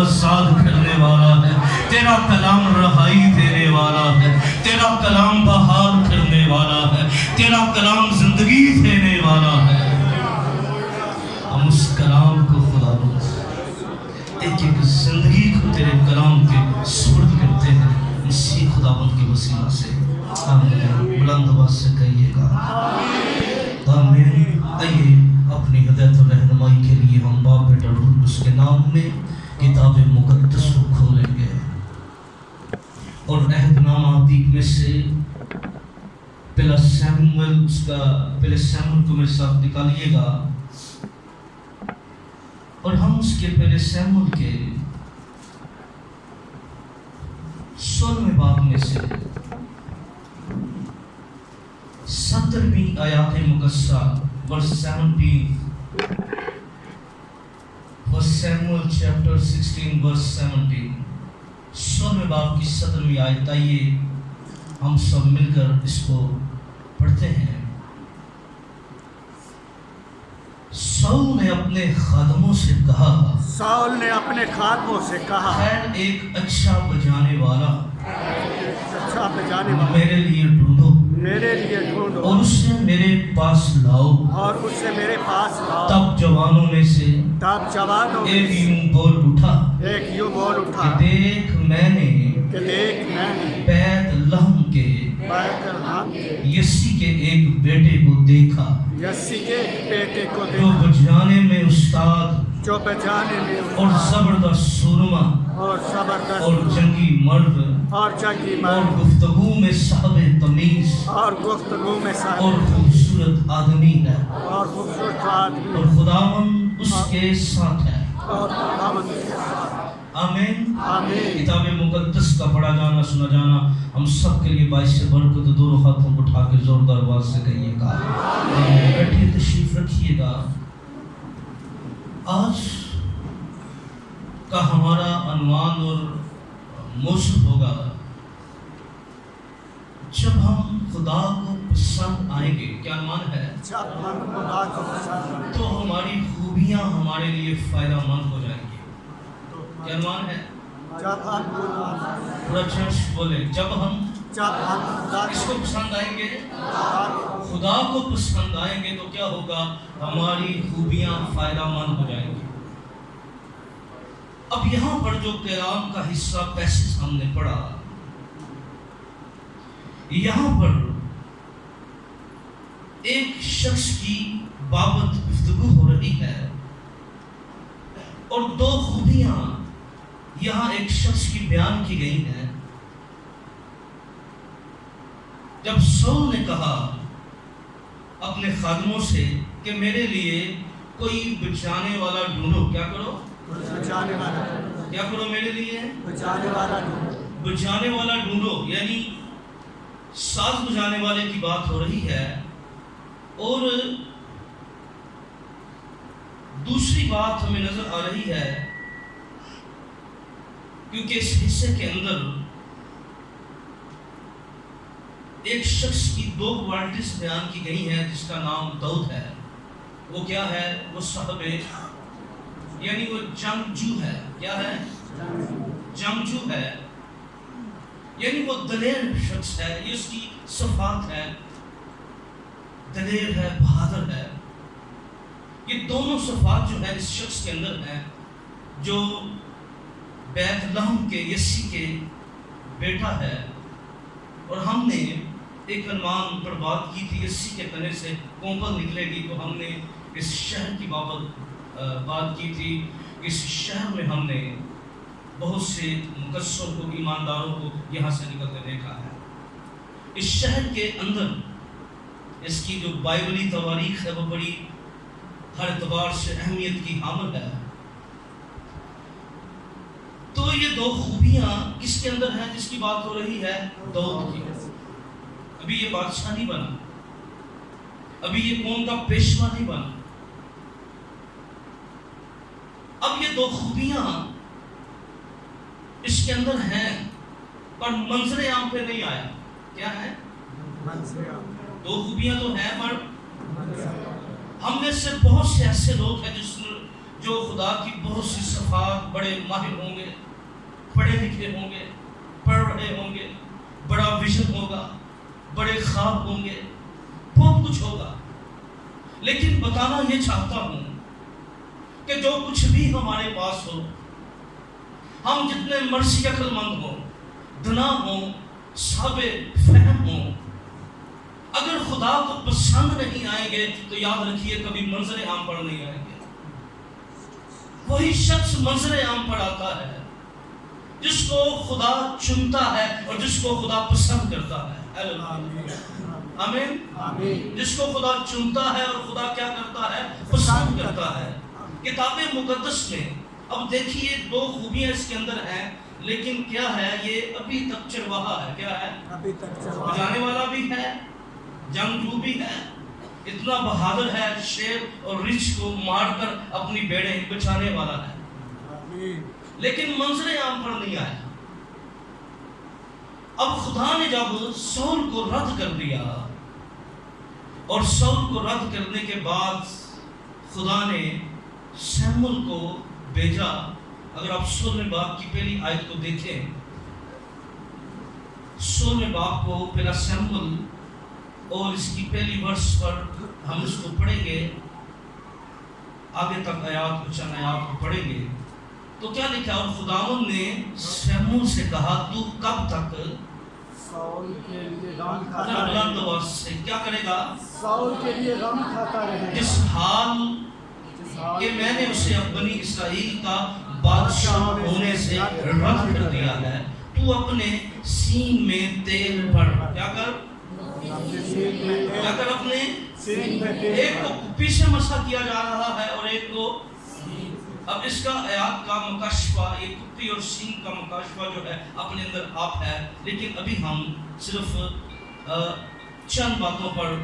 آزاد کرنے والا ہے، تیرا کلام رہائی دینے والا ہے، تیرا کلام بحال کرنے والا ہے، تیرا کلام زندگی دینے والا ہے۔ ہم اس کلام کو خدا ایک ایک زندگی کو تیرے کلام کے سپرد کرتے ہیں، مسیح خداوند کے وسیلہ سے، آمین۔ بلند آواز سے کہیے گا آمین۔ آئیے اپنی ہدایت و رہنمائی کے لیے ہم باپ بیٹا روح القدس کے نام میں کتاب مقدس کو کھولیں گے، اور عہد نامہ عتیق میں سے پہلا سیموئل، پہلے سیموئل کو میرے ساتھ نکالیے گا، اور ہم اس کے پہلے سیموئل کے 16ویں باب میں سے 17ویں آیات مقدسہ verse 17، First Samuel chapter 16 verse 17، 16ویں باب کی 17ویں آیت۔ آئیے ہم سب مل کر اس کو پڑھتے ہیں۔ ساؤل نے اپنے خادموں سے کہا، ساؤل نے اپنے خادموں سے کہا، خیر ایک اچھا بجانے والا اچھا بجانے والا میرے لیے ڈھونڈو، میرے لیے ڈھونڈو، اور اسے میرے پاس لاؤ۔ اور اسے میرے پاس لاؤ۔ تب جوانوں میں سے تب جوانوں ایک یوں بول اٹھا ایک یوں بول کہ اٹھا دیکھ میں نے کہ دیکھ میں نے بیت لحم کے بیت لحم کے یسی کے ایک بیٹے کو دیکھا، یسی کے بیٹے کو جو دیکھا، بجانے میں استاد جو بجانے میں اور زبردست سورما اور زبردست اور جنگی مرد اور جنگی اور مرد گفتگو میں صاحب تمیز اور گفتگو میں اور صاحب خوبصورت آدمی ہے، اور خوبصورت آدمی اور خداوند اس کے ساتھ ہے۔ اور خداوند کے ساتھ۔ آمین۔ آمین۔ کتاب مقدس کا پڑھا جانا سنا جانا ہم سب کے لیے باعث برکت، دونوں ہاتھوں کو اٹھا کے زوردار آواز سے کہیے گا آمین۔ بیٹھیے، تشریف رکھیے گا۔ آج کا ہمارا عنوان اور موضوع ہوگا، جب ہم خدا کو پسند آئیں گے۔ کیا عنوان ہے؟ جب ہم خدا کو پسند کریں تو ہماری خوبیاں ہمارے لیے فائدہ مند ہو جائیں گی۔ کیا عنوان ہے؟ جب ہم پورا چرچ بولے، جب ہم خدا کس کو پسند آئیں گے؟ کو خدا کو پسند آئیں گے تو کیا ہوگا؟ ہماری خوبیاں فائدہ مند ہو جائیں گی۔ اب یہاں پر جو کلام کا حصہ پیسز ہم نے پڑھا، یہاں پر ایک شخص کی بابت گفتگو ہو رہی ہے، اور دو خوبیاں یہاں ایک شخص کی بیان کی گئی ہیں۔ جب ساؤل نے کہا اپنے خادموں سے کہ میرے لیے کوئی بچانے والا ڈھونڈو، کیا کرو؟ بچانے والا کیا کرو میرے لیے؟ بچانے والا بچانے والا ڈھونڈو، یعنی ساز بجانے والے کی بات ہو رہی ہے۔ اور دوسری بات ہمیں نظر آ رہی ہے، کیونکہ اس حصے کے اندر ایک شخص کی دو کوالٹیز بیان کی گئی ہیں، جس کا نام داؤد ہے۔ وہ کیا ہے؟ وہ صاحب، یعنی وہ جنگجو ہے۔ کیا ہے؟ جنگجو ہے، یعنی وہ دلیر شخص ہے، یہ اس کی صفات ہے، دلیر ہے، بہادر ہے۔ یہ دونوں صفات جو ہے اس شخص کے اندر ہیں، جو بیت لحم کے یسی کے بیٹا ہے۔ اور ہم نے ایک عنوان پر بات کی تھی، یسی کے تنے سے کونپل نکلے گی، تو ہم نے اس شہر کی بابت بات کی تھی۔ اس شہر میں ہم نے بہت سے مقصروں کو، ایمانداروں کو یہاں سے نکلتے دیکھا ہے۔ اس شہر کے اندر اس کی جو بائبلی تواریخ ہے وہ بڑی ہر اعتبار سے اہمیت کی حامل ہے۔ تو یہ دو خوبیاں کس کے اندر ہیں جس کی بات ہو رہی ہے؟ داؤد کی۔ ابھی یہ بادشاہ نہیں بنا، ابھی یہ قوم کا پیشوا نہیں بنا، اب یہ دو خوبیاں اس کے اندر ہیں، پر منظر عام پہ نہیں آیا۔ کیا ہے؟ دو خوبیاں تو ہیں، پر ہم میں سے بہت سے ایسے لوگ ہیں جو خدا کی بہت سی صفات، بڑے ماہر ہوں گے، پڑھے لکھے ہوں گے، پڑھ رہے ہوں گے، بڑا ویژن ہوگا، بڑے خواب ہوں گے، بہت کچھ ہوگا، لیکن بتانا یہ چاہتا ہوں کہ جو کچھ بھی ہمارے پاس ہو، ہم جتنے مرضی عقل مند ہوں، دنا ہوں، صاحب فہم ہوں، اگر خدا کو پسند نہیں آئیں گے تو یاد رکھیے کبھی منظر عام پر نہیں آئیں گے۔ وہی شخص منظر عام پر آتا ہے جس کو خدا چنتا ہے اور جس کو خدا پسند کرتا ہے۔ آمین۔ آمین۔ جس کو خدا چنتا ہے اور خدا کیا کرتا ہے؟ پسند کرتا ہے۔ کتاب مقدس میں اب دیکھیے دو خوبیاں اس کے اندر ہیں، لیکن کیا ہے؟ یہ ابھی تک چرواہا ہے۔ کیا ہے؟ ابھی تک چرواہا بجانے والا بھی ہے، جنگجو بھی ہے، اتنا بہادر ہے، شیر اور رچھ کو مار کر اپنی بیڑیں بچانے والا ہے، آمین۔ لیکن منظر عام پر نہیں آیا۔ اب خدا نے جب سول کو رد کر دیا اور سول کو رد کرنے کے بعد خدا نے سیمول کو بھیجا۔ اگر آپ 16 باب کی پہلی آیت کو دیکھیں، 16 باب کو پہلا سیمول اور اس کی پہلی ورس پر ہم اس کو پڑھیں گے، آگے تک آیات کچھ آیات کو پڑھیں گے تو کیا لکھا؟ اور خداوند نے سیمول سے کہا تو کب تک ساؤل کے لیے غم کھاتا بلند رہے آواز سے کیا کرے گا؟ ساؤل کے لیے غم کھاتا رہے جس حال کہ میں نے اسے بنی اسرائیل کا بادشاہ ہونے سے رد کر دیا ہے، تو اپنے سین میں تیل بھر۔ کیا کر؟ کیا کر؟ اپنے سین میں تیل ایک کو پیچھے مسا کیا جا رہا ہے اور ایک کو، اب اس کا آیات کا مکاشفہ، یہ کپی اور سین کا مکاشفہ جو ہے اپنے اندر آپ ہے، لیکن ابھی ہم صرف چند باتوں پر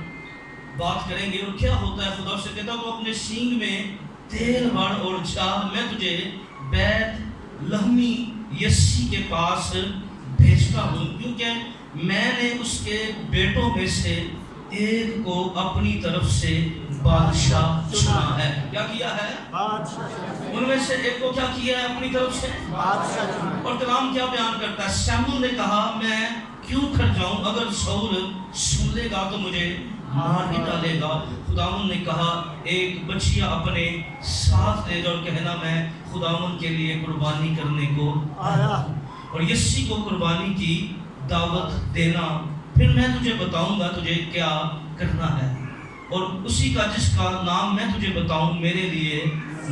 بات کریں گے۔ اور کیا ہوتا ہے؟ خدا سے کہتا تو اپنے سینگ میں تیل بھر اور جا، میں تجھے بیت لہمی یسی کے پاس بھیجتا ہوں، کیونکہ میں نے اس کے بیٹوں میں سے ایک کو اپنی طرف سے بادشاہ چنا ہے۔ کیا کیا ہے؟ بادشاہ ان میں سے ایک کو کیا کیا ہے؟ اپنی طرف سے بادشاہ چنا۔ اور کلام کیا بیان کرتا ہے؟ سیمول نے کہا میں کیوں کھڑ جاؤں؟ اگر ساؤل سن لے گا تو مجھے مار ہی ڈالے گا۔ خداوند نے کہا ایک بچیا اپنے ساتھ لے جا اور کہنا میں خداوند کے لیے قربانی کرنے کو آیا، اور یسی کو قربانی کی دعوت دینا، پھر میں تجھے بتاؤں گا تجھے کیا کرنا ہے، اور اسی کا جس کا نام میں تجھے بتاؤں میرے لیے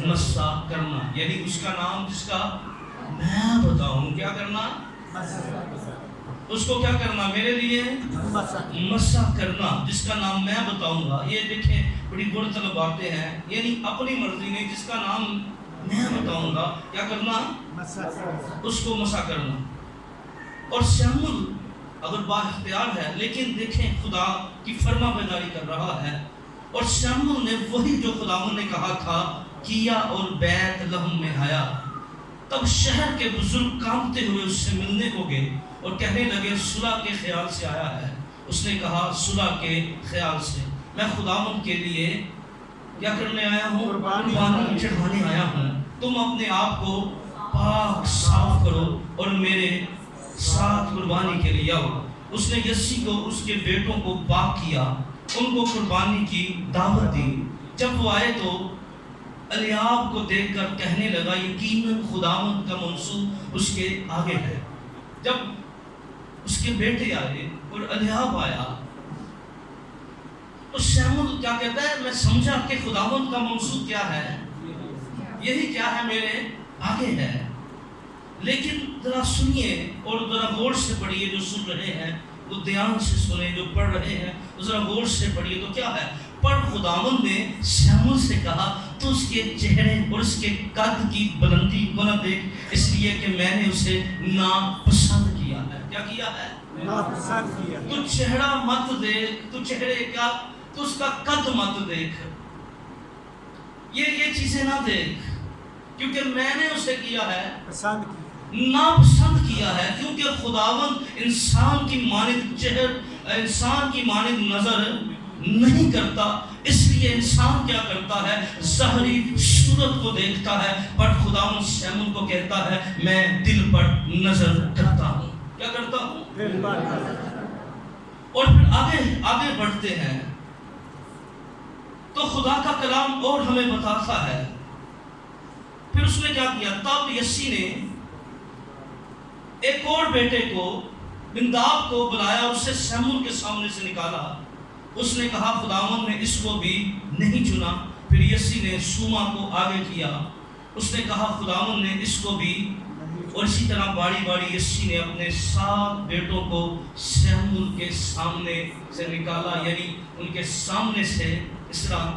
مسا کرنا۔ یعنی اس کا نام جس کا میں بتاؤں، کیا کرنا؟ اس کو کیا کرنا؟ میرے لیے مسا کرنا، جس کا نام میں بتاؤں گا۔ یہ دیکھیں بڑی غورطلب باتیں ہیں، یعنی اپنی مرضی نہیں، جس کا نام میں بتاؤں گا کیا کرنا؟ اس کو مسا کرنا۔ اور سیمول اگر با اختیار ہے، لیکن دیکھیں خدا کی فرما برداری کر رہا ہے، اور سیمول نے وہی جو خداوند نے کہا تھا کیا اور بیت لہم میں آیا۔ تب شہر کے بزرگ کانپتے ہوئے اس سے ملنے کو گئے اور کہنے لگے صلح کے خیال سے آیا ہے۔ اس نے کہا صلح کے خیال سے، میں خداوند کے لیے کیا کرنے آیا ہوں؟ قربانی چڑھانے آیا ہوں۔ تم اپنے آپ کو پاک صاف کرو اور میرے ساتھ قربانی کے لیے آؤ۔ اس نے یسی کو اس کے بیٹوں کو پاک کیا، ان کو قربانی کی دعوت دی۔ جب وہ آئے تو الیاب کو دیکھ کر کہنے لگا یقیناً خداوند کا منصوب اس کے آگے ہے۔ جب اس کے بیٹے آئے اور الیاب آیا تو سیمول کیا کہتا ہے؟ میں سمجھا کہ خداوند کا منصوب کیا ہے، یہی کیا ہے میرے آگے ہے۔ لیکن ذرا سنیے اور ذرا غور سے پڑھیے، جو سن رہے ہیں وہ دھیان سے سنیں، جو پڑھ رہے ہیں وہ ذرا غور سے پڑھیے تو کیا ہے۔ پر خداوند نے سیمول سے کہا تو اس کے چہرے اور اس کے قد کی بلندی کو نہ دیکھ، اس لیے کہ میں نے اسے ناپسند کیا ہے۔ کیا کیا ہے؟ ناپسند کیا۔ تو چہرہ مت دیکھ، تو چہرے کا، تو اس کا قد مت دیکھ، یہ چیزیں نہ دیکھ، کیونکہ میں نے اسے کیا ہے پسند کیا، ناپسند کیا ہے۔ کیونکہ خداوند انسان کی مانند چہر، انسان کی مانند نظر نہیں کرتا، اس لیے انسان کیا کرتا ہے؟ ظاہری صورت کو دیکھتا ہے، پر خداوند شیمون کو کہتا ہے میں دل پر نظر کرتا ہوں۔ کیا کرتا ہوں؟ دل پر نظر۔ اور پھر آگے بڑھتے ہیں تو خدا کا کلام اور ہمیں بتاتا ہے، پھر اس نے کیا کیا؟ تب یسی نے ایک اور بیٹے کو بنداب کو بلایا، اسے شیمون کے سامنے سے نکالا۔ اس نے کہا خداوند نے اس کو بھی نہیں چنا۔ پھر یسی نے سوما کو آگے کیا، اس نے کہا خداوند نے اس کو بھی، اور اسی طرح باری باری یسی نے اپنے 7 بیٹوں کو شیمون کے سامنے سے نکالا، یعنی ان کے سامنے سے اس طرح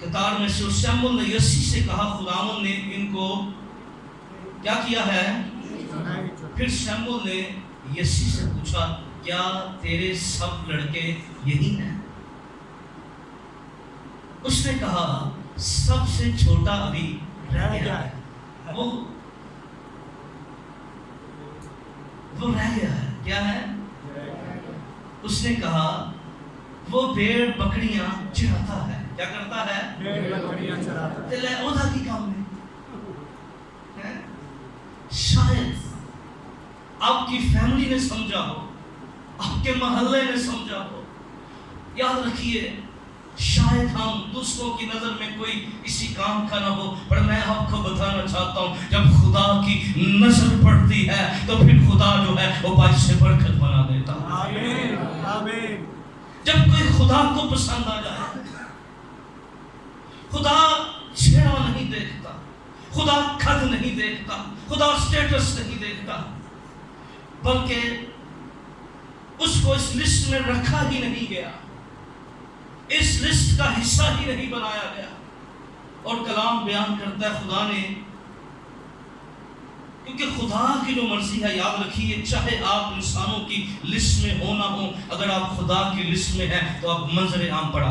قطار میں سے۔ شیمون نے یسی سے کہا خداوند نے ان کو کیا کیا ہے؟ پھر شیمون نے یسی سے پوچھا کیا تیرے سب لڑکے یہی ہیں؟ اس نے کہا سب سے چھوٹا ابھی رہ گیا ہے، وہ رہ گیا ہے۔ کیا ہے؟ اس نے کہا وہ بھیڑ بکریاں چراتا ہے۔ کیا کرتا ہے؟ بھیڑ بکریاں چراتا ہے۔ دل عہدہ کی کام میں شاید آپ کی فیملی نے سمجھا ہو، آپ کے محلے نے سمجھا ہو۔ یاد رکھیے شاید ہم دوسروں کی نظر میں کوئی اسی کام کا نہ ہو، پر میں آپ کو بتانا چاہتا ہوں جب خدا کی نظر پڑتی ہے تو پھر خدا جو ہے وہ باعث برکت بنا دیتا ہے۔ آمین آمین۔ جب کوئی خدا کو پسند آ جائے، خدا چہرہ نہیں دیکھتا، خدا قد نہیں دیکھتا، خدا اسٹیٹس نہیں دیکھتا، بلکہ اس کو اس لسٹ میں رکھا ہی نہیں گیا، اس لسٹ کا حصہ ہی نہیں بنایا گیا۔ اور کلام بیان کرتا ہے خدا نے، کیونکہ خدا کی جو مرضی ہے، یاد رکھیے چاہے آپ انسانوں کی لسٹ میں ہو نہ ہو، اگر آپ خدا کی لسٹ میں ہیں تو آپ منظر عام پڑھا۔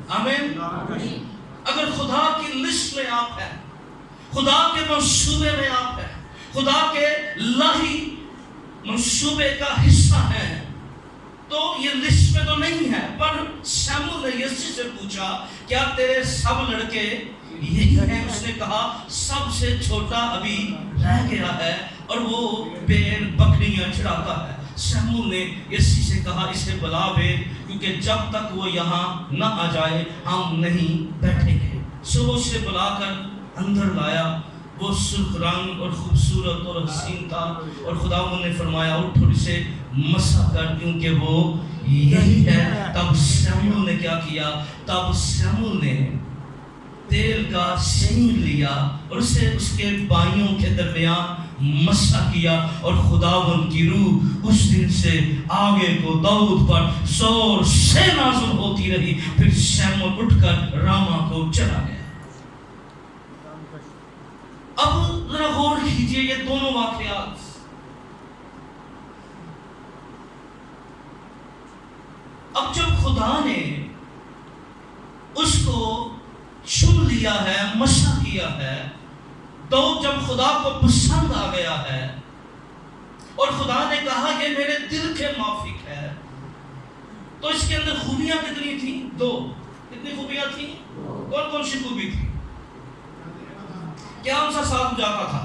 آمین آمین۔ اگر خدا کی لسٹ میں آپ ہیں، خدا کے منصوبے میں آپ ہیں، خدا کے الہی منصوبے کا حصہ ہیں، تو یہ لسٹ میں تو نہیں ہے۔ پر شیمون نے یسی سے پوچھا کیا تیرے سب لڑکے یہی ہیں؟ اس نے کہا سب سے چھوٹا ابھی رہ گیا ہے اور وہ بھیڑ بکریاں چراتا ہے۔ شیمون نے یسی سے کہا اسے بلا بھیج، کیونکہ جب تک وہ یہاں نہ آ جائے ہم نہیں بیٹھیں گے۔ سو اسے بلا کر اندر لایا، وہ سرخ رنگ اور خوبصورت اور حسین تھا، اور خداوند نے فرمایا اٹھ اور اسے مسح کر کیونکہ وہ یہی ہے۔ تب شیمون نے کیا کیا؟ تب شیمون نے تیل کا سینگ لیا اور اسے اس کے بائیوں کے درمیان مسح کیا، اور خداوند کی روح اس دن سے آگے کو داؤد پر زور سے نازل ہوتی رہی۔ پھر شیمون اٹھ کر راما کو چلا گیا۔ اب ذرا غور کیجئے یہ دونوں واقعات، اب جب خدا نے اس کو چن لیا ہے، مسح کیا ہے، تو جب خدا کو پسند آ گیا ہے اور خدا نے کہا یہ میرے دل کے موافق ہے، تو اس کے اندر خوبیاں کتنی تھیں؟ 2۔ کتنی خوبیاں تھیں؟ کون کون سی خوبی تھی؟ کیا ان سا ساتھ جاتا تھا؟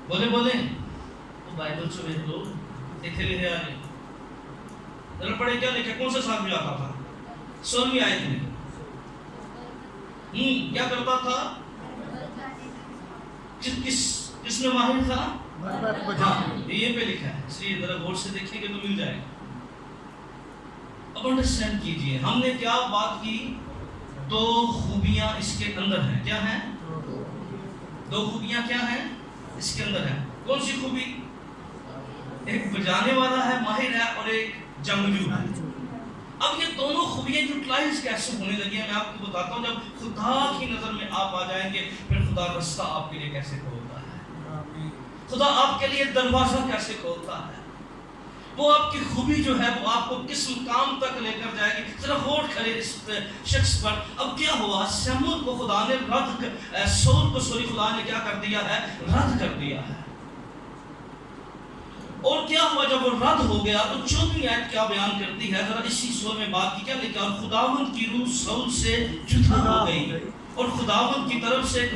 بولے وہ بائبل سے دیکھ لو، دیکھے لکھے آگے ذرا پڑھے کیا لکھے، کون سا ساتھ جاتا تھا؟ 16ویں آیت میں کیا کرتا تھا؟ کس میں ماہر تھا؟ ہاں یہ پہ لکھا ہے، اس لیے ذرا غور سے دیکھیں گے تو مل جائے گا۔ اب انڈرسٹینڈ کیجئے ہم نے کیا بات کی؟ 2 خوبیاں اس کے اندر ہیں۔ کیا ہیں؟ 2 خوبیاں کیا ہیں اس کے اندر ہیں؟ کون سی خوبی؟ ایک بجانے والا ہے، ماہر ہے، اور ایک جنگجو ہے۔ اب یہ دونوں خوبیاں یوٹیلائز کیسے ہونے لگی ہیں میں آپ کو بتاتا ہوں۔ جب خدا کی نظر میں آپ آ جائیں گے پھر خدا رستہ آپ کے لیے کیسے کھولتا ہے، خدا آپ کے لیے دروازہ کیسے کھولتا ہے، وہ آپ کی خوبی جو ہے وہ آپ کو کس مقام تک لے کر جائے گی۔ ذرا غور کرے اس شخص پر۔ اب کیا ہوا؟ شیمون کو خدا نے سول کو خدا نے کیا کر دیا ہے؟ رد کر دیا ہے، اور کیا ہوا جب وہ رد ہو گیا تو 14ویں آیت کیا بیان کرتی ہے؟ ذرا اسی سورہ میں بات کی کیا لکھا؟ اور خداوند کی روح سول سے جدا ہو گئی اور خداوند کی طرف سے ایک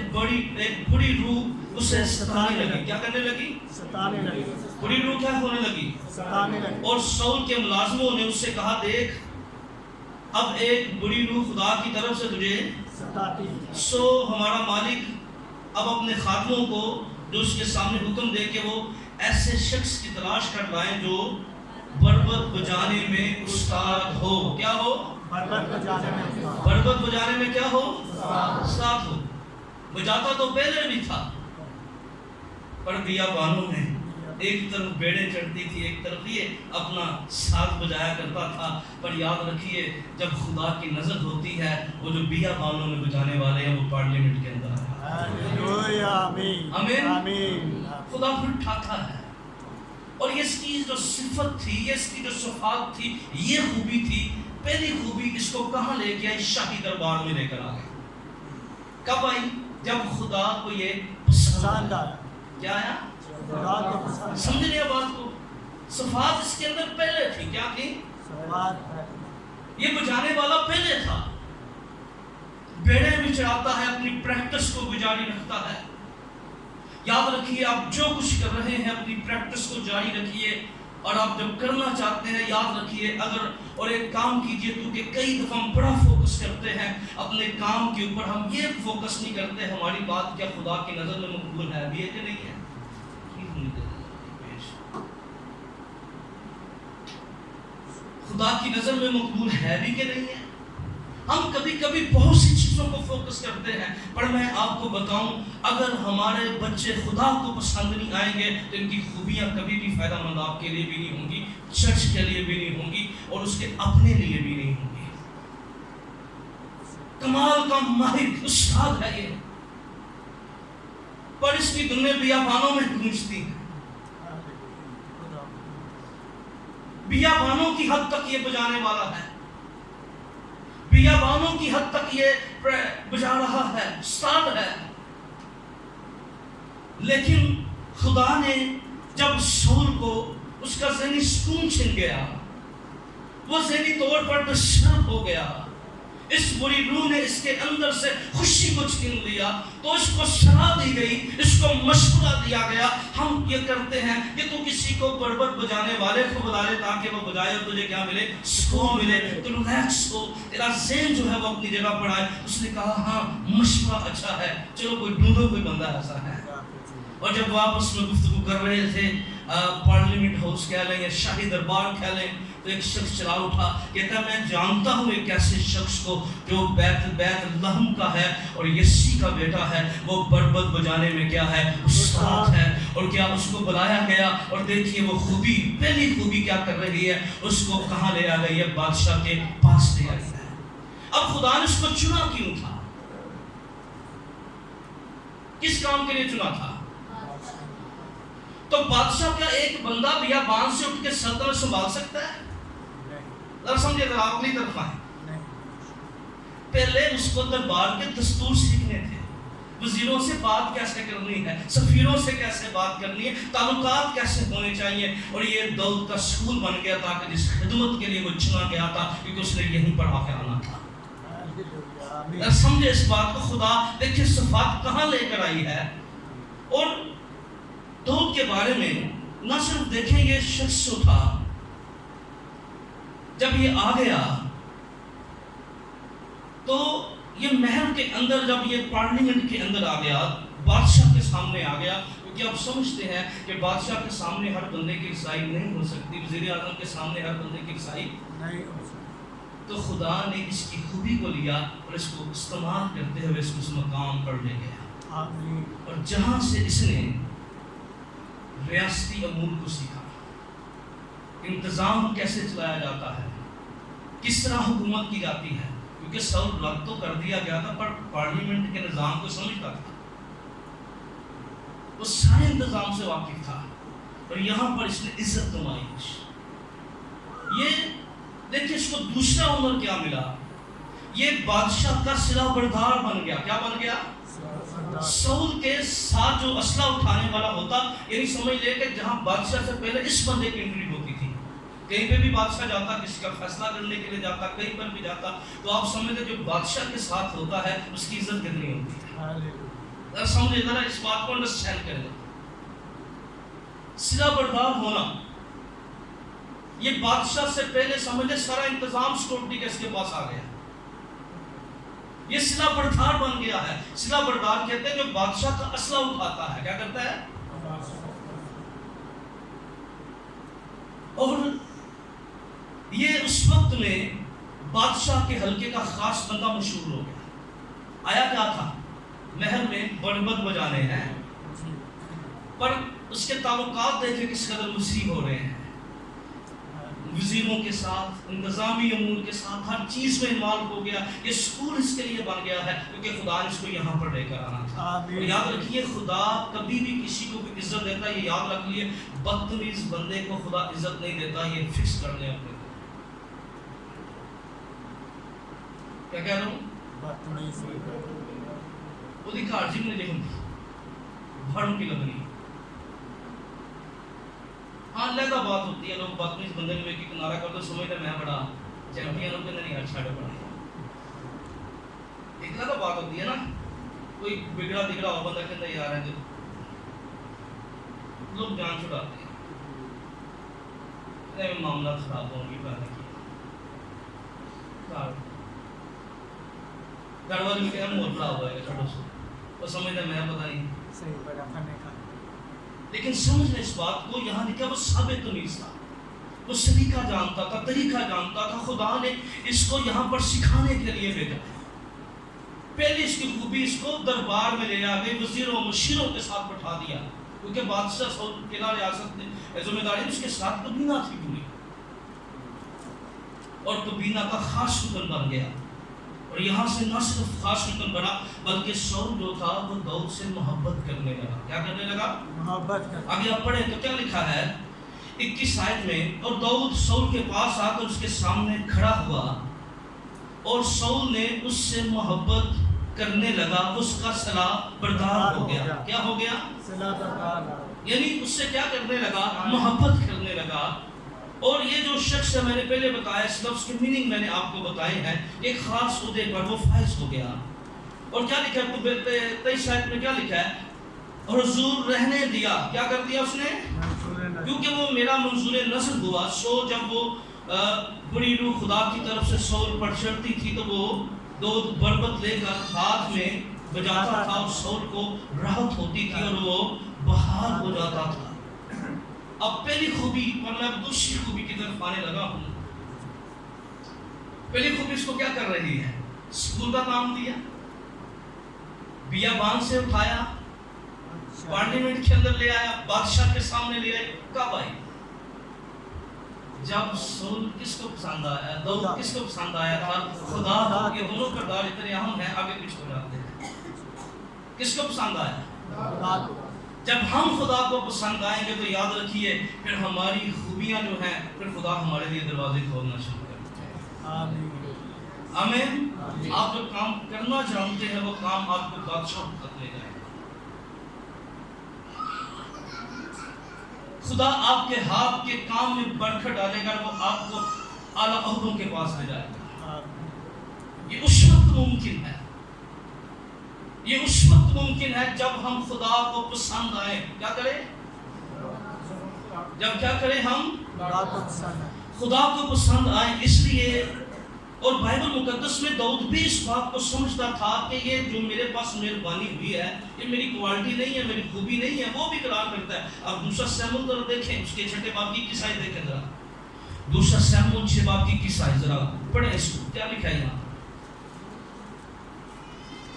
بڑی روح اسے ستانے لگی. کیا کرنے لگی؟ ستانے لگی. بڑی روح کیا ہونے لگی؟ ستانے لگی. اور سول کے ملازموں نے اس سے کہا دیکھ اب ایک بڑی روح خدا کی طرف سے تجھے ستاتی. سو ہمارا مالک اب اپنے خادموں کو جو اس کے سامنے حکم دے کہ وہ ایسے شخص کی تلاش کر لائیں جو بربط بجانے میں استاد ہو. کیا ہو؟ بربط بجانے میں استاد. بربط بجانے میں کیا ہو؟ استاد ہو. بجاتا تو پہلے بھی تھا پر بیابانوں میں ایک طرف بیڑے چڑھتی تھی ایک طرف یہ اپنا ساز بجایا کرتا تھا. پر یاد رکھیے جب خدا کی نظر ہوتی ہے وہ جو بیابانوں میں بجانے والے ہیں وہ پارلیمنٹ کے اندر ہے. ہاللویا. آمین. آمین. آمین. خدا پھر ٹھاتا ہے اور یہ اس کی جو صفت تھی یہ اس کی جو صفات تھی یہ خوبی تھی. پہلی خوبی اس کو کہاں لے کے آئی؟ شاہی دربار میں لے کر آ گئی. کب آئی؟ جب خدا کو یہ پسند آیا. کیا آیا؟ خدا کو پسند. سمجھ لیا بات کو؟ صفات اس کے اندر پہلے تھی. کیا تھی؟ یہ بجانے والا پہلے تھا. بیڑے بھی چڑھاتا ہے اپنی پریکٹس کو بھی جاری رکھتا ہے. یاد رکھیے آپ جو کچھ کر رہے ہیں اپنی پریکٹس کو جاری رکھیے اور آپ جب کرنا چاہتے ہیں یاد رکھیے اگر اور ایک کام کیجئے کیونکہ کئی دفعہ ہم بڑا فوکس کرتے ہیں اپنے کام کے اوپر. ہم یہ فوکس نہیں کرتے ہماری بات کیا خدا کی نظر میں مقبول ہے بھی ہے کہ نہیں ہے. خدا کی نظر میں مقبول ہے بھی کہ نہیں ہے. ہم کبھی کبھی بہت سی چیزوں کو فوکس کرتے ہیں پر میں آپ کو بتاؤں اگر ہمارے بچے خدا کو پسند نہیں آئیں گے تو ان کی خوبیاں کبھی بھی فائدہ مند آپ کے لیے بھی نہیں ہوں گی, چرچ کے لیے بھی نہیں ہوں گی اور اس کے اپنے لیے بھی نہیں ہوں گی. کمال کا ماہر استاد ہے یہ پر اس کی دنیا بیابانوں میں گونجتی ہے. بیابانوں کی حد تک یہ بجانے والا ہے. بیابانوں کی حد تک یہ بجا رہا ہے, استاد ہے. لیکن خدا نے جب سول کو اس کا ذہنی سکون چھن گیا, وہ ذہنی طور پر ڈسٹرب ہو گیا, اس بری روح نے اس کے اندر سے خوشی کو چھین لیا تو اس کو صلاح دی گئی, اس کو مشورہ دیا گیا. ہم یہ کرتے ہیں کہ تو کسی کو بربط بجانے والے کو بلا لے تاکہ وہ بجائے اور تجھے کیا ملے؟ سکون ملے, تو ریلیکس ہو, تیرا ذہن جو ہے وہ اپنی جگہ پر آئے. اس نے کہا ہاں مشورہ اچھا ہے, چلو کوئی ڈھونڈو کوئی بندہ ایسا ہے. اور جب وہ آپس میں گفتگو کر رہے تھے پارلیمنٹ ہاؤس کہہ لیں یا شاہی دربار کہہ لیں تو ایک شخص چلا اٹھا کہتا میں جانتا ہوں ایک ایسے شخص کو جو بیت لحم کا ہے اور یسی کا بیٹا ہے, وہ بربط بجانے میں کیا ہے؟ استاد ہے. اور کیا اس کو بلایا گیا اور دیکھیے وہ خوبی, پہلی خوبی کیا کر رہی ہے, اس کو کہاں لے آ گئی ہے؟ بادشاہ کے پاس لے آئی ہے. اب خدا نے اس کو چنا کیوں تھا؟ کس کام کے لیے چنا تھا؟ تو بادشاہ کیا ایک بندہ بیابان سے اٹھ کے سلطنت سنبھال سکتا ہے؟ ذرا سمجھے, ذرا اپنی طرف آئے. پہلے اس کو دربار کے دستور سیکھنے تھے, وزیروں سے بات کیسے کرنی ہے, سفیروں سے کیسے بات کرنی ہے, تعلقات کیسے ہونے چاہیے. اور یہ داؤد کا سکول بن گیا تاکہ جس خدمت کے لیے وہ چنا گیا تھا کیونکہ اس نے یہیں پڑھا کے آنا تھا. سمجھے اس بات کو؟ خدا دیکھیں صفات کہاں لے کر آئی ہے. اور داؤد کے بارے میں نہ صرف دیکھیں یہ شخص جو تھا جب یہ آ گیا تو یہ محل کے اندر, جب یہ پارلیمنٹ کے اندر آ گیا, بادشاہ کے سامنے آ گیا, کیونکہ آپ سمجھتے ہیں کہ بادشاہ کے سامنے ہر بندے کی رسائی نہیں ہو سکتی, وزیر اعظم کے سامنے ہر بندے کی رسائی نہیں ہو سکتی. تو خدا نے اس کی خوبی کو لیا اور اس کو استعمال کرتے ہوئے اس کو اس مقام پر لے گیا. اور جہاں سے اس نے ریاستی امور کو سیکھا, انتظام کیسے چلایا جاتا ہے, کس طرح حکومت کی جاتی ہے, کیونکہ سب رد تو کر دیا گیا تھا پر پارلیمنٹ کے نظام کو سمجھتا تھا, وہ سارے انتظام سے واقف تھا. اور یہاں پر اس نے عزت کمائی. یہ دیکھیں اس کو دوسرا عمر کیا ملا, یہ بادشاہ کا صلہ بردار بن گیا. کیا بن گیا؟ سول کے ساتھ جو اسلحہ اٹھانے والا ہوتا، یعنی سمجھ لے کہ جہاں بادشاہ سے پہلے اس بندے کی انٹری ہوتی تھی. کہیں پہ بھی بادشاہ جاتا، کسی کا فیصلہ کرنے کے لیے جاتا، کہیں پر بھی جاتا، تو آپ سمجھتے جو بادشاہ کے ساتھ ہوتا ہے اس کی عزت کتنی ہوتی ہے. سمجھے ذرا اس بات کو انڈرسٹینڈ کریں. سلا بردار ہونا، یہ بادشاہ سے پہلے سمجھے سارا انتظام سیکورٹی کا اس کے پاس آ گیا. یہ سلا بردار بن گیا ہے. سلا بردار کہتے ہیں جو بادشاہ کا اسلحہ اٹھاتا ہے. کیا کرتا ہے؟ اور یہ اس وقت میں بادشاہ کے حلقے کا خاص بندہ مشہور ہو گیا. آیا کیا تھا؟ محل میں بربت بجانے ہیں، پر اس کے تعلقات دیکھیں کس قدر وسیع ہو رہے ہیں. وزیروں کے ساتھ، انتظامی امور کے ساتھ، ہر چیز میں انوالو ہو گیا. یہ سکول اس کے لیے بن گیا ہے کیونکہ خدا نے اس کو یہاں پر لے کر آنا تھا. اور یاد رکھیے خدا کبھی بھی کسی کو بھی عزت دیتا ہے، یہ یاد رکھ لیے. بدتمیز بندے کو خدا عزت نہیں دیتا، یہ فکس کر لیں اپنے. کیا کہہ رہا ہوں؟ وہ دکھا جن نے لکھن تھی بھاڑوں کی لگنی. ہاں علیحدہ بات ہوتی ہے، لوگ بدتمیز بندے میں ایک کنارہ کر تو سمجھتے میں بڑا چیمپئن ہوں کہ نہیں یار چھاڑے پڑا. ایک علیحدہ بات ہوتی ہے نا، کوئی بگڑا دگڑا ہو بندہ کہتا ہے یار ہے جو لوگ جان چھڑاتے ہیں معاملہ خراب ہوں گی پہلے کی گھر والے میں کہنا مور پڑا ہوا ہے چھوٹو سو وہ سمجھتا میں پتہ نہیں. لیکن سمجھنے اس بات کو یہاں لکھا وہ ثابت تمیز تھا، وہ سلیقہ جانتا تھا، طریقہ جانتا تھا. خدا نے اس کو یہاں پر سکھانے کے لیے بھیجا. پہلے اس کی خوبی اس کو دربار میں لے آ گئی، وزیروں و مشیروں کے ساتھ بٹھا دیا کیونکہ بادشاہ سول قلعہ ریاست نے ذمہ داری اس کے ساتھ کبینہ تھی پوری، اور کبینہ کا خاص رکن بن گیا. اور یہاں سے نہ صرف خاص رکن بنا بلکہ سول جو تھا وہ داؤد سے محبت کرنے لگا. کیا کرنے لگا؟ محبت. آگے آپ پڑھیں تو کیا لکھا ہے 21 آیت میں، اور داؤد سول کے پاس آ کر اس کے سامنے کھڑا ہوا اور سول نے اس سے محبت کرنے لگا، اس کا صلاح بردار ہو گیا. کیا ہو گیا؟ صلاح بردار. یعنی اس سے کیا کرنے لگا؟ محبت کرنے لگا. اور یہ جو شخص ہے میں نے پہلے بتایا، اس لفظ کی میننگ میں نے آپ کو بتائے ہیں. ایک خاص عہدے پر وہ فائز ہو گیا. اور کیا لکھا ہے 23 آیت میں کیا لکھا ہے؟ اور حضور رہنے دیا. کیا کر دیا اس نے؟ کیونکہ وہ میرا منظور نظر ہوا. سو جب وہ بری روح خدا کی طرف سے سول پر چڑھتی تھی تو وہ دو بربت لے کر ہاتھ میں بجاتا تھا اور سول کو راحت ہوتی تھی اور وہ بحال ہو جاتا تھا. اب پہلی خوبی پر میں دوسری خوبی کی طرف آنے لگا ہوں. پہلی خوبی اس کو کیا کر رہی ہے؟ سکول کا کام دیا، بیابان سے اٹھایا، پارلیمنٹ کے اندر لے آیا، بادشاہ کے سامنے لے آئے. کب آئی؟ جب سول کس کو پسند آیا؟ داؤد کس کو پسند آیا تھا؟ خدا کو. یہ دونوں کردار اتنے اہم ہیں، آگے پیچھے ہو جاتے ہیں. کس کو پسند آیا؟ جب ہم خدا کو پسند آئیں گے تو یاد رکھیے پھر ہماری خوبیاں جو ہیں پھر خدا ہمارے لیے دروازے کھولنا شروع کرتے ہیں. آمین. آپ جو کام کرنا جانتے ہیں وہ کام آپ کو بادشاہ تک لے جائے گا. خدا آپ کے ہاتھ کے کام میں برکت ڈالے گا، وہ آپ کو اعلیٰ عہدوں کے پاس لے جائے گا. یہ اس وقت ممکن ہے، یہ اس وقت ممکن ہے جب ہم خدا کو پسند آئیں. کیا کریں؟ جب کیا کریں؟ ہم خدا کو پسند آئیں. اس لیے اور بائبل مقدس میں داؤد بھی اس بات کو سمجھتا تھا کہ یہ جو میرے پاس مہربانی ہوئی ہے یہ میری کوالٹی نہیں ہے، میری خوبی نہیں ہے. وہ بھی اقرار کرتا ہے. اب دوسرا سیموئیل ذرا دیکھیں، اس کے 6 باب کی 21 آیت دیکھیں ذرا. دوسرا سیموئیل 6 باب کی 21 آیت ذرا پڑھیں. اس کو کیا لکھا ہے یہاں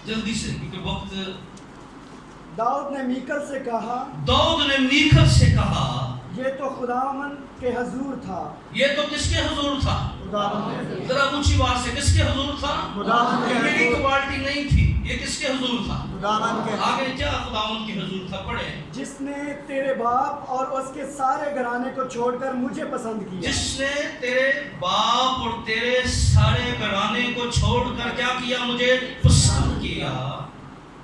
جلدی سے کیونکہ وقت. داؤد نے میکل سے کہا، داؤد نے میکل سے کہا، یہ تو خداوند کے حضور تھا. یہ تو کس کے حضور تھا؟ خداوند کے. ذرا اونچی بات سے کس کے حضور تھا؟ خداوند کے. میری کوالٹی نہیں تھی، یہ کس کے حضور تھا؟ خداوند کے. آگے کیا خداوند کے حضور تھا؟ پڑھے. جس نے تیرے باپ اور اس کے سارے گھرانے کو چھوڑ کر مجھے پسند کیا. جس نے تیرے باپ اور تیرے سارے گھرانے کو چھوڑ کر کیا کیا؟ مجھے پسند کیا.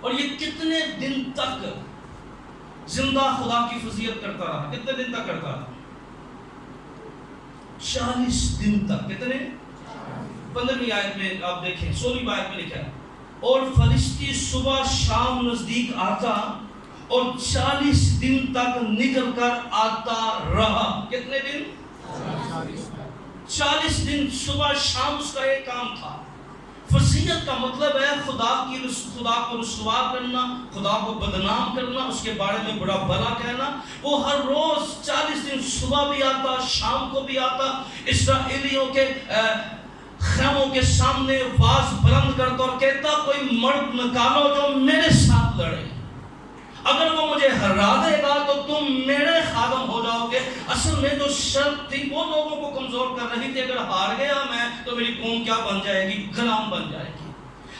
اور یہ کتنے دن تک زندہ خدا کی فضیلت کرتا رہا؟ کتنے دن تک کرتا رہا؟ 40 دن تک. کتنے؟ 15ویں آیت میں آپ دیکھیں، 16ویں آیت میں لکھا ہے اور فلسطی صبح شام نزدیک آتا اور 40 دن تک نکل کر آتا رہا. کتنے دن؟ 40 دن صبح شام اس کا ایک کام تھا. فضیلت کا مطلب ہے خدا کو رسوا کرنا، خدا کو بدنام کرنا، اس کے بارے میں برا بھلا کہنا. وہ ہر روز 40 دن صبح بھی آتا، شام کو بھی آتا، اسرائیلیوں کے خیموں کے سامنے آواز بلند کرتا اور کہتا کوئی مرد نکالو جو میرے ساتھ لڑے، اگر وہ مجھے ہرا دے گا تو تم میرے خادم ہو جاؤ گے. اصل میں جو شرط تھی وہ لوگوں کو کمزور کر رہی تھی. اگر ہار گیا میں تو میری قوم کیا بن جائے گی؟ غلام بن جائے گی.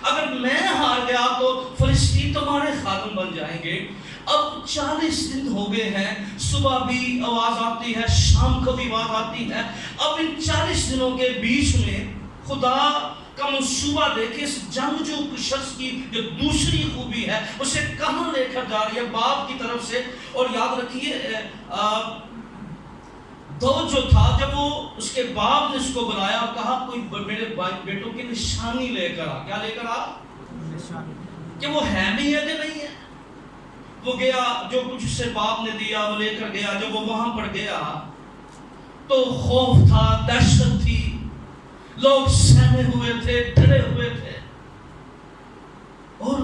اگر میں ہار گیا تو فلسطین تمہارے خادم بن جائیں گے. اب 40 دن ہو گئے ہیں، صبح بھی آواز آتی ہے، شام کو بھی آواز آتی ہے. اب ان 40 دنوں کے بیچ میں خدا کا منصوبہ دیکھیں اس جنگجو شخص کی جو دوسری خوبی ہے اسے کہاں لے کر جا رہی ہے باپ کی طرف سے. اور یاد رکھیے داؤد جو تھا، جب وہ اس کے باپ نے اس کو بلایا اور کہا کوئی میرے بیٹوں کی نشانی لے کر آ. کیا لے کر آ؟ کہ وہ ہے بھی ہے کہ نہیں ہے. وہ گیا، جو کچھ اس سے باپ نے دیا وہ لے کر گیا. جب وہ وہاں پر گیا تو خوف تھا، دہشت تھی، لوگ سہمے ہوئے تھے، ڈرے ہوئے تھے، اور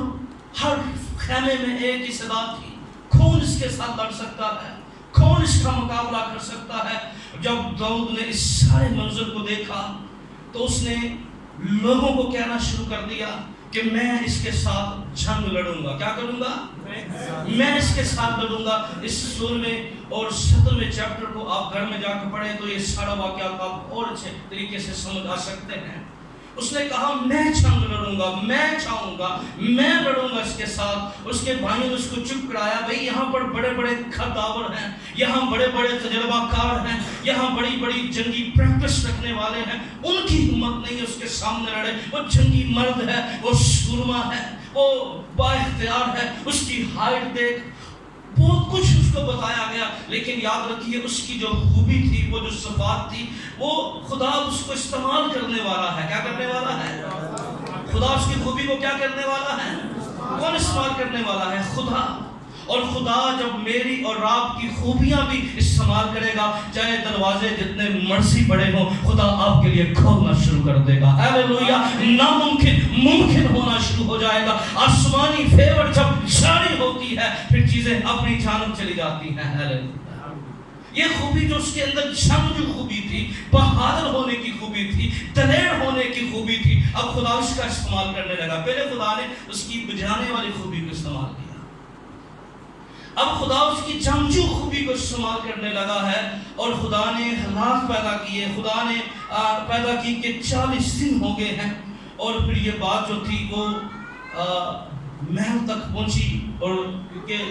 ہر خیمے میں ایک ہی صدا تھی، کون اس کے ساتھ لڑ سکتا ہے، کون اس کا مقابلہ کر سکتا ہے. جب داؤد نے اس سارے منظر کو دیکھا تو اس نے لوگوں کو کہنا شروع کر دیا کہ میں اس کے ساتھ جنگ لڑوں گا. کیا کروں گا؟ میں اس کے ساتھ لڑوں گا. اس سورہ میں اور 17ویں چیپٹر کو آپ گھر میں جا کے پڑھیں تو یہ سارا واقعہ آپ اور اچھے طریقے سے سمجھ آ سکتے ہیں. اس نے کہا میں جنگ لڑوں گا، میں چاہوں گا، میں لڑوں گا اس کے ساتھ. اس کے بھائیوں نے اس کو چپ کرایا، بھئی یہاں پر بڑے بڑے خداور ہیں، یہاں بڑے بڑے تجربہ کار ہیں، یہاں بڑی بڑی جنگی پریکٹس رکھنے والے ہیں، ان کی ہمت نہیں ہے اس کے سامنے لڑے. وہ جنگی مرد ہے، وہ سورما ہے، وہ با اختیار ہے. اس کی ہائٹ دیکھ، بہت کچھ اس کو بتایا گیا. لیکن یاد رکھیے اس کی جو خوبی تھی، وہ جو صفات تھی، وہ خدا اس کو استعمال کرنے والا ہے. کیا کرنے والا ہے؟ خدا اس کی خوبی کو کیا کرنے والا ہے؟ کون استعمال کرنے والا ہے؟ خدا. اور خدا جب میری اور آپ کی خوبیاں بھی استعمال کرے گا، چاہے دروازے جتنے مرضی بڑے ہوں، خدا آپ کے لیے کھولنا شروع کر دے گا. ہیلیلویا. ناممکن ممکن ہونا شروع ہو جائے گا. آسمانی فیور جب جاری ہوتی ہے پھر چیزیں اپنی جانب چلی جاتی ہیں. ہیلیلویا. یہ خوبی جو اس کے اندر جنگجو خوبی تھی، بہادر ہونے کی خوبی تھی، دلیر ہونے کی خوبی تھی، اب خدا اس کا استعمال کرنے لگا. پہلے خدا نے اس کی بجھانے والی خوبی کو استعمال کیا، اب خدا اس کی جنگجو خوبی کو استعمال کرنے لگا ہے. اور خدا نے حالات پیدا کیے. خدا نے پیدا کی کہ 40 دن ہو گئے ہیں. اور پھر یہ بات جو تھی وہ محل تک پہنچی، اور کیونکہ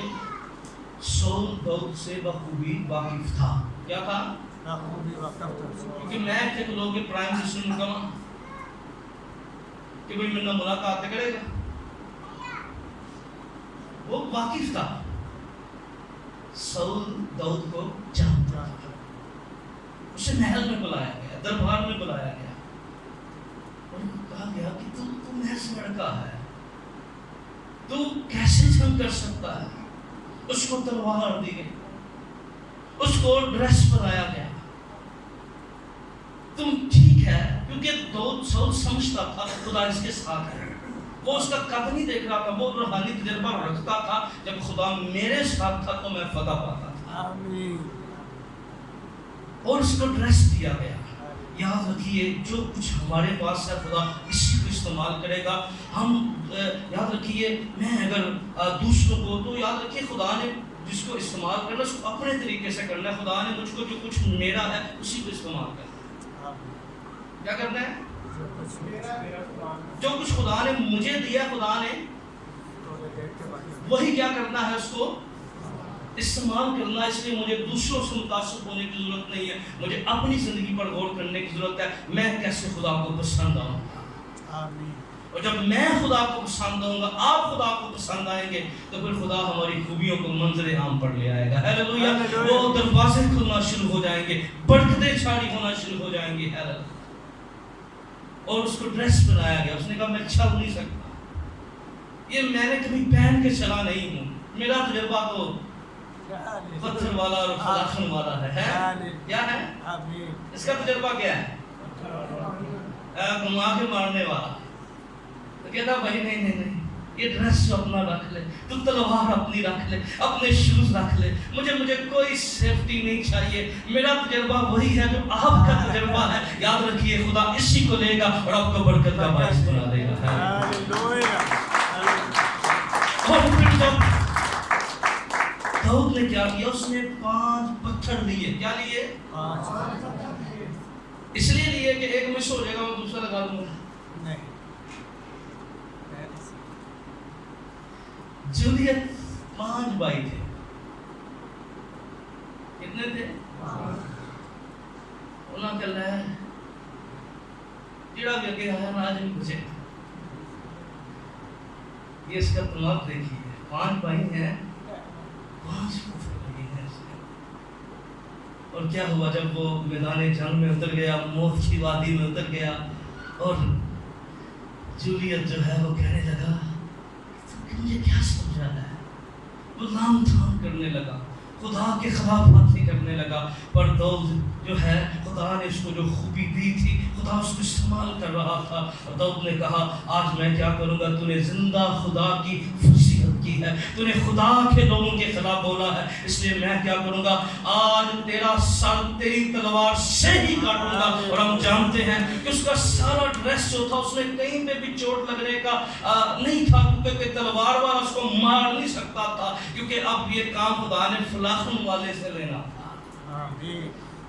سول داؤد سے بخوبی واقف تھا. کیا تھا؟ کیونکہ میں تھے کہ لوگ پرائم منسٹر میں کہا کہ بھئی میرا ملاقات کرے گا. وہ واقف تھا. سول داؤد کو جانتا تھا. اسے محل میں بلایا گیا، دربار میں بلایا گیا، اور کہا گیا کہ تو محض لڑکا ہے، تو کیسے جنگ کر سکتا ہے. اس کو تلوار دی گئی، اس کو ڈریس پہنایا گیا. تم ٹھیک ہے، کیونکہ داؤد سول سمجھتا تھا خدا اس کے ساتھ ہے. وہ اس کا قد نہیں دیکھ رہا تھا، وہ روحانی تجربہ رکھتا تھا. جب خدا میرے ساتھ تھا تو میں فتح پاتا تھا. اور اس کو ڈریس دیا گیا. یاد رکھیے جو کچھ ہمارے پاس ہے خدا اسی کو استعمال کرے گا. ہم یاد رکھیے، میں اگر دوسروں کو، تو یاد رکھیے خدا نے جس کو استعمال کرنا اس کو اپنے طریقے سے کرنا ہے. خدا نے مجھ کو جو کچھ میرا ہے اسی کو استعمال کرنا ہے. کیا کرنا ہے؟ جو کچھ خدا نے مجھے دیا، خدا نے وہی کیا کرنا ہے، اس کو استعمال کرنا. اس لیے مجھے دوسروں سے متاثر ہونے کی ضرورت نہیں ہے، مجھے اپنی زندگی پر غور کرنے کی ضرورت ہے. میں کیسے خدا کو پسند آؤں. اور جب میں خدا کو پسند آؤں گا، آپ خدا کو پسند آئیں گے، تو پھر خدا ہماری خوبیوں کو منظر عام پر لے آئے گا. ہیلیلویا. وہ دروازے کھلنا شروع ہو جائیں گے، برکتیں چھاڑی ہونا شروع ہو جائیں گی. ہیلیلویا. اور اس کو ڈریس پہنایا گیا. اس نے کہا میں چل نہیں سکتا، یہ میں نے کبھی پہن کے چلا نہیں ہوں، میرا تجربہ تو پتھر والا اور فلاخن والا ہے. کیا ہے اس کا تجربہ؟ کیا ہے؟ گھما کے مارنے والا. تو کہتا بھائی نہیں نہیں نہیں، یہ ڈریس تو اپنا رکھ لے، تو تلوار اپنی رکھ لے، اپنے شوز رکھ لے، مجھے کوئی سیفٹی نہیں چاہیے. میرا تجربہ وہی ہے جو آپ کا تجربہ ہے. یاد رکھیے خدا اسی کو لے گا اور آپ کو برکت کا باعث بنا دے گا. اور پھر جب داؤد نے کیا کیا، اس نے 5 پتھر لیے. کیا لیے؟ اس لیے لیے کہ ایک مس ہو جائے گا، میں دوسرا لگا دوں گا. جولیت 5 بھائی تھے. کتنے تھے؟ انہوں نے کہا ہے جڑا بھی اگے آیا نا آج نہیں بچے. یہ اس کا تمام دیکھیے، 5 بھائی ہیں، 5 پتھر لگے ہیں اس نے. اور کیا ہوا جب وہ میدان جنگ میں اتر گیا، موت کی وادی میں اتر گیا، اور جولیت جو ہے وہ کہنے لگا مجھے کیا سمجھا ہے. وہ لام تھام کرنے لگا، خدا کے خلاف باتیں کرنے لگا. پر داؤد جو ہے خدا نے اس کو جو خوبی دی تھی، خدا اس کو استعمال کر رہا تھا. اور داؤد نے کہا آج میں کیا کروں گا، تو نے زندہ خدا کی فضیلت کی ہے، تو نے خدا کے لوگوں کے خلاف بولا ہے، اس لیے میں کیا کروں گا، آج تیرا سر تیری تلوار سے ہی کاٹوں گا. اور ہم جانتے ہیں کہ اس کا سارا ڈریس جو تھا اس میں کہیں پہ بھی چوٹ لگنے کا نہیں تھا، کیونکہ تلوار والا اس کو مار نہیں سکتا تھا، کیونکہ اب یہ کام خدا نے فلاخن والے سے لینا تھا.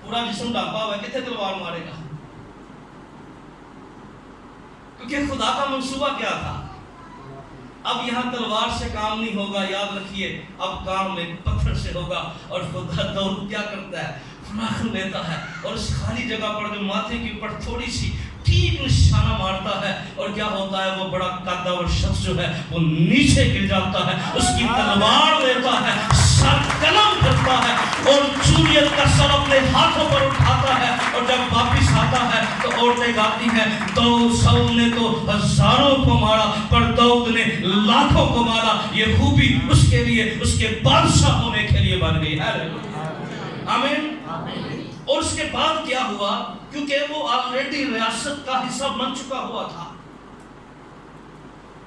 پورا جسم ڈھانپا ہوا ہے، کتنے تلوار مارے گا؟ کیونکہ خدا کا منصوبہ کیا تھا، اب یہاں تلوار سے کام نہیں ہوگا. یاد رکھیے اب کام میں پتھر سے ہوگا. اور خدا داؤد کیا کرتا ہے، فلاخن لیتا ہے اور اس خالی جگہ پر جو ماتھے کے اوپر تھوڑی سی ٹھیک نشانہ مارتا ہے، اور کیا ہوتا ہے، وہ بڑا قدور شخص جو ہے وہ نیچے گر جاتا ہے. اس کی تلوار لیتا ہے، سر قلم کرتا ہے، اور جولیت کا سر اپنے ہاتھوں پر اٹھاتا ہے. اور جب واپس آتا ہے تو عورتیں گاتی ہیں ساؤل نے تو ہزاروں کو مارا پر داؤد نے لاکھوں کو مارا. یہ خوبی اس کے لیے، اس کے بادشاہ ہونے کے لیے بن گئی ہے. آمین. اور اس کے بعد کیا ہوا، کیونکہ وہ آلریڈی ریاست کا حصہ بن چکا ہوا تھا،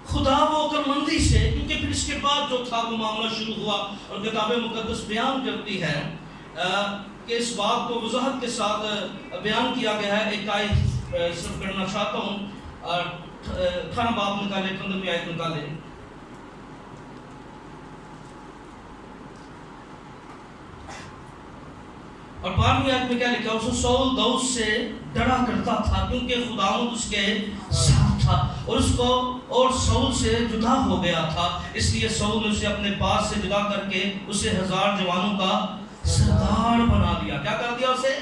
خدا وہ عقل مندی سے، کیونکہ پھر اس کے بعد جو تھا وہ معاملہ شروع ہوا. اور کتاب مقدس بیان کرتی ہے کہ اس بات کو وضاحت کے ساتھ بیان کیا گیا ہے. ایک آیت صرف کرنا چاہتا ہوں، 18 باب نکالے، 15ویں آیت نکالے. اور 12ویں آیت میں کیا لکھا، اس ساؤل داؤد سے ڈرا کرتا تھا کیونکہ خداوند اس کے ساتھ تھا، اور اس کو اور ساؤل سے جدا ہو گیا تھا. اس لیے ساؤل نے اسے اپنے پاس سے جدا کر کے اسے 1000 جوانوں کا سردار بنا دیا. کیا کر دیا اسے؟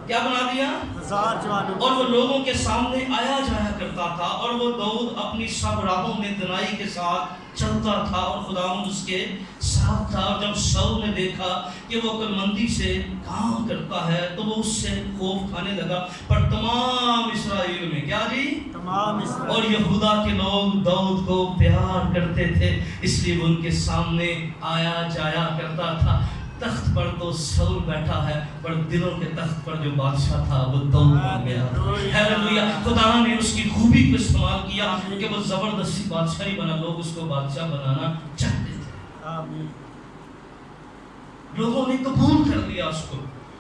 کیا بنا دیا؟ 1000 جوانوں. اور وہ لوگوں کے سامنے آیا جایا کرتا تھا، اور وہ داؤد اپنی سب راہوں میں دنائی کے ساتھ چلتا تھا، اور خداوند اس کے ساتھ تھا. اور جب ساؤل نے دیکھا کہ وہ عقل مندی سے کام کرتا ہے تو وہ اس سے خوف کھانے لگا. پر تمام اسرائیل میں کیا جی؟ تمام اسرائیل اور یہودا کے لوگ داؤد کو پیار کرتے تھے، اس لیے وہ ان کے سامنے آیا جایا کرتا تھا. تخت پر تو ساؤل بیٹھا ہے، پر دلوں کے تخت پر جو بادشاہ تھا وہ داؤد بن گیا. ہیلیلویا. خدا نے اس کی خوبی کو استعمال کیا کہ وہ زبردستی بادشاہ ہی بنا. لوگ اس کو بادشاہ بنانا چاہتے تھے، آمین. لوگوں نے قبول کر لیا اس کو.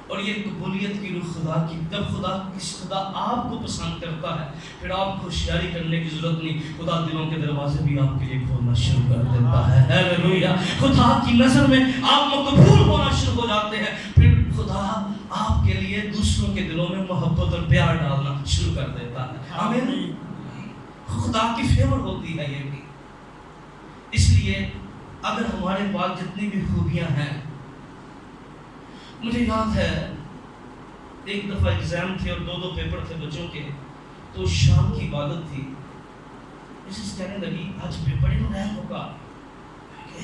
اور یہ قبولیت کی روح خدا کی، جب خدا آپ کو پسند کرتا ہے پھر آپ کو ہوشیاری کرنے کی ضرورت نہیں، خدا دلوں کے دروازے بھی آپ کے لیے کھولنا شروع کر دیتا ہے. ہیلیلویا. خدا کی نظر میں آپ مقبول ہونا شروع ہو جاتے ہیں، پھر خدا آپ کے لیے دوسروں کے دلوں میں محبت اور پیار ڈالنا شروع کر دیتا ہے. آمین. خدا کی فیور ہوتی ہے یہ بھی. اس لیے اگر ہمارے پاس جتنی بھی خوبیاں ہیں، مجھے یاد ہے ایک دفعہ ایگزام تھے اور 2 پیپر تھے بچوں کے. تو شام کی عبادت تھی. مسز کہنے لگی آج پیپر میں رہا ہوگا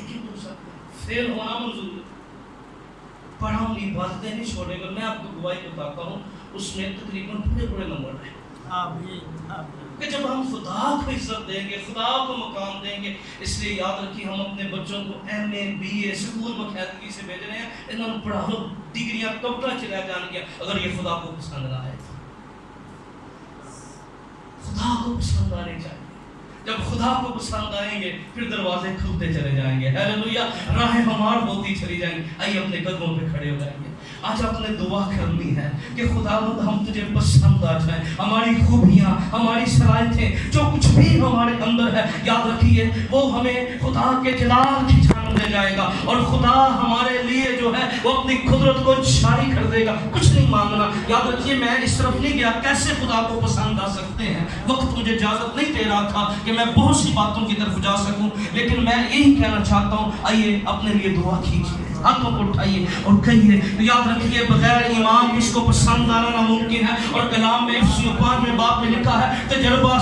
کیوں تو سب فیل ہونا منظور ہے. پڑھا ہوں عبادتیں نہیں چھوڑے گا. میں آپ کو گواہی بتاتا ہوں اس میں تقریباً پورے نمبر ہیں. کہ جب ہم خدا کو عزت دیں گے, خدا کو مقام دیں گے, اس لیے یاد رکھیے ہم اپنے بچوں کو M A B A school باقاعدگی سے بھیج رہے ہیں. انہوں نے پڑھا لو ڈگریاں کب تک چلا جان گیا اگر یہ خدا کو پسند نہ آئے. خدا کو پسند آنے چاہیے. جب خدا کو پسند آئیں گے پھر دروازے کھلتے چلے جائیں گے. ہیلیلویا. راہیں ہموار ہوتی چلی جائیں گی. آئیے اپنے قدموں پہ کھڑے ہو جائیں گے. آج آپ نے دعا کرنی ہے کہ خداوند ہم تجھے پسند آ جائیں. ہماری خوبیاں, ہماری صلاحیتیں, جو کچھ بھی ہمارے اندر ہے, یاد رکھیے وہ ہمیں خدا کے جلال کی جانب لے جائے گا. اور خدا ہمارے لیے جو ہے وہ اپنی قدرت کو جاری کر دے گا. کچھ نہیں مانگنا. یاد رکھیے میں اس طرف نہیں گیا کیسے خدا کو پسند آ سکتے ہیں. وقت مجھے اجازت نہیں دے رہا تھا کہ میں بہت سی باتوں کی طرف جا سکوں, لیکن میں یہی کہنا چاہتا ہوں آئیے اپنے لیے دعا کیجیے, ہاتھوں کو اٹھائیے اور کہیے. یاد رکھیے بغیر ایمان اس کو پسند آنا ناممکن ہے. اور کلام میں قرآن میں باپ نے لکھا ہے تجربہ